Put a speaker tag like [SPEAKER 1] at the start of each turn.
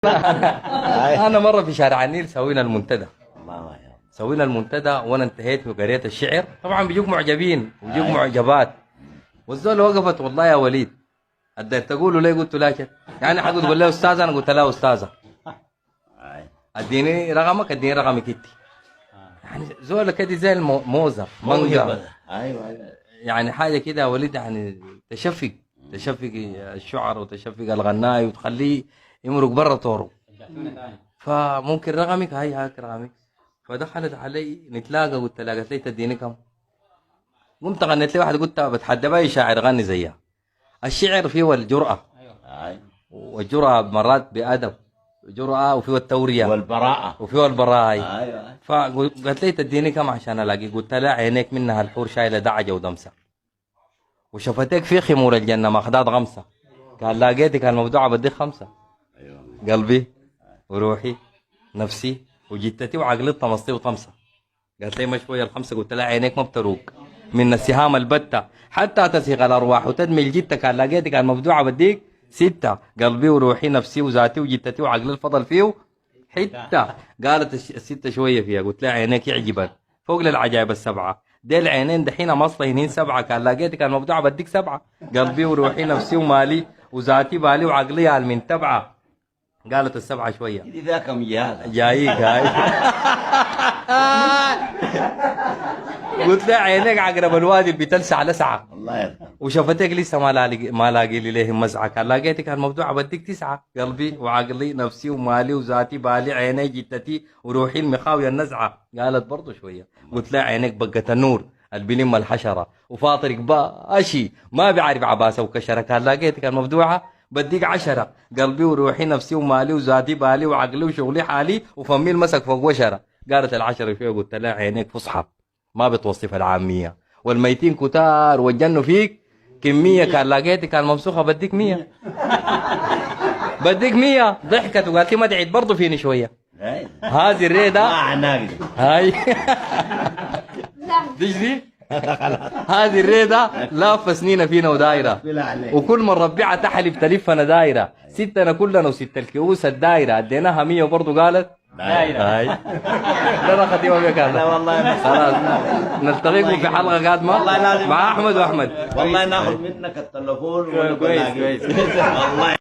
[SPEAKER 1] انا مره في شارع النيل سوينا المنتدى.
[SPEAKER 2] الله ما يا
[SPEAKER 1] سوينا المنتدى وانا انتهيت وقريت الشعر، طبعا بيجوك معجبين وبيجوك معجبات، والزول وقفت والله يا وليد قدرت تقولوا ليه؟ قلت لا شك يعني حقول تقول لي استاذ، انا قلت لا استاذه اديني رقمك اديني رقمك انت. يعني زول كده زي الموزه مانجا.
[SPEAKER 2] ايوه
[SPEAKER 1] يعني حاجه كده يا وليد، يعني تشفق الشعر وتشفق الغناي وتخليه يمرق برا طوره. فممكن رقمك، هاك رقمك. فدخلت علي نتلاقى، قلت لها، قالت لي تديني كم؟ قمت غنيت لي واحده، قلت بتحدى باي شاعر غني زيها. الشعر فيه الجرأة، والجرأة مرات بأدب، جرأة وفيه التورية
[SPEAKER 2] والبراءة
[SPEAKER 1] وفيه البراءة.
[SPEAKER 2] ايوه
[SPEAKER 1] فقالت لي تديني كم عشان الاقي؟ قلت لها عينيك منها الحور شايله دعجه ودمسه، وشفتك في خمور الجنه ماخدات غمسه، قال لقيتك المبدوعه بديك خمسه.
[SPEAKER 2] ايوه
[SPEAKER 1] قلبي وروحي نفسي وجتتي وعقلي طمستي وطمسه. قالت لي ما شويه الخمسه. قلت لها عينيك ما بتروق من السهام البته حتى تسيغ الارواح وتدمي جتك، قال لقيتك المبدوعه بديك سته. قلبي وروحي نفسي وذاتي وجتتي وعقلي الفضل فيه حته. قالت الستة شوية فيها. قلت لها عينيك يعجبك فوق للعجائب السبعة، دي العينين دحين مصلينين سبعة، كان لقيتك المبدوعة بديك سبعة. قلبي وروحي نفسي ومالي وذاتي بالي وعقلي على من تبعة. قالت السبعة شوية.
[SPEAKER 2] ذاك مجال
[SPEAKER 1] جايك هاي. قلت لها عينيك عقرب الوادي بتلسع لسعة،
[SPEAKER 2] الله يرحمه
[SPEAKER 1] وشفتك لسه ما لاقي لي ليه مزعه، كان لقيتك الموضوع بديك تسعه. قلبي وعقلي نفسي ومالي وذاتي بالي عيني جتتي وروحي المخاويه النزعه. قالت برضه شويه. قلت لها عينيك بقت النور البلم الحشره وفاطرك باشي ما بيعرف عباسه وكشره، كان لقيتك المبدوعه بديك عشرة. قلبي وروحي نفسي ومالي وذاتي بالي وعقلي وشغلي حالي وفمي المسك فوق وشره. قالت العشرة فيه. قلت لها عينيك فصحى ما بتوصف العاميه، والميتين كتار والجنوا فيك كمية، كان لقيتك كان ممسوخة بديك 100. بديك 100. ضحكت وقالت لي ما دعيت برضه فيني شوية. هذه الريدة هاي تجري. هذه الريدة لافة سنين فينا ودايرة، وكل ما نربيها تحلف تلفنا دايرة، ستنا كلنا وست الكؤوس الدايرة اديناها 100 وبرضه قالت دايرة. هاي لا ختيمة بك هذا.
[SPEAKER 2] لا والله
[SPEAKER 1] خلاص نلتقيكم في حلقة قادمة مع أحمد وأحمد.
[SPEAKER 2] والله ناخذ منك التليفون
[SPEAKER 1] كويس.
[SPEAKER 2] والله